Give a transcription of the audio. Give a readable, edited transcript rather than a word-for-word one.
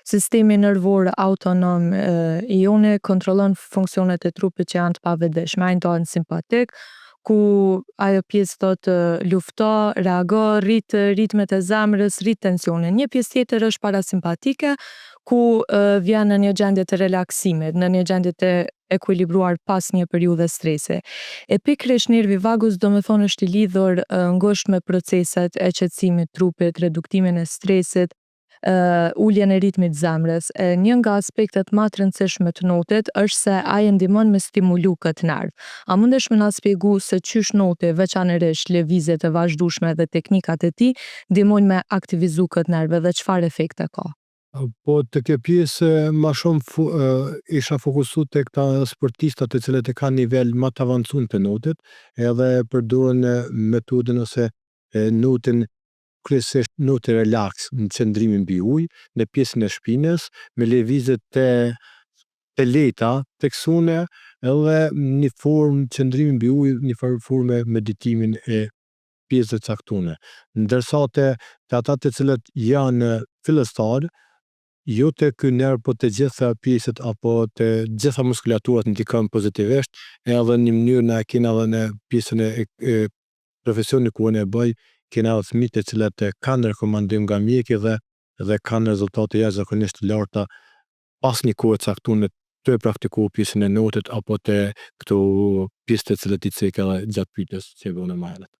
Sistemi nervor autonom i joni kontrollon funksionet e trupit që janë të pavëdijshme. Ai ndohet simpatik, ku ajo pjesë thotë lufto, reago, rrit ritmet e zemrës, rrit tensionin. Një pjesë tjetër është parasimpatike, ku vjen në një gjendje të relaksimit, në një gjendje të ekuilibruar pas një periudhe stresi. E pikërisht nervi vagus do me thonë është i lidhur ngushtë me proceset e qetësimit trupit, reduktimin e stresit, uljen e ritmit zemrës. Një nga aspektet më të rëndësishme të notit është se ai ndihmon me stimulu këtë nerv. A mundesh me na shpjegu se çysh noti, veçanërisht lëvizjet e vazhdueshme dhe teknikat e tij, ndihmojnë me aktivizu këtë nerv dhe çfarë efekte ka? Po të kjo pjesë ma shumë isha fokusu të këta sportistat të cilët e ka nivel ma të avancun të notit, edhe përdorën metodën ose notin kryesisht noti relax në qëndrimin mbi ujë, në pjesën e shpinës, me lëvizje të lehta tek sune, edhe një formë qëndrimi mbi ujë, një formë meditimin e pjesëve të caktuara. Ndërsa te ata të cilët janë fillestar, jo të ky nerv, po të gjitha pjesët apo të gjitha muskulaturat ndikon pozitivisht, edhe një mënyrë na kena edhe në pjesën e profesionit ku unë e bëj, kena edhe fëmijë të cilët kanë rekomandim nga mjeki dhe kanë rezultate jashtëzakonisht të larta pas një kohe të caktuar të praktikuar pjesën e notit apo të këto pjesë të cilët i cek edhe gjatë pyetjes që e bënë më herët.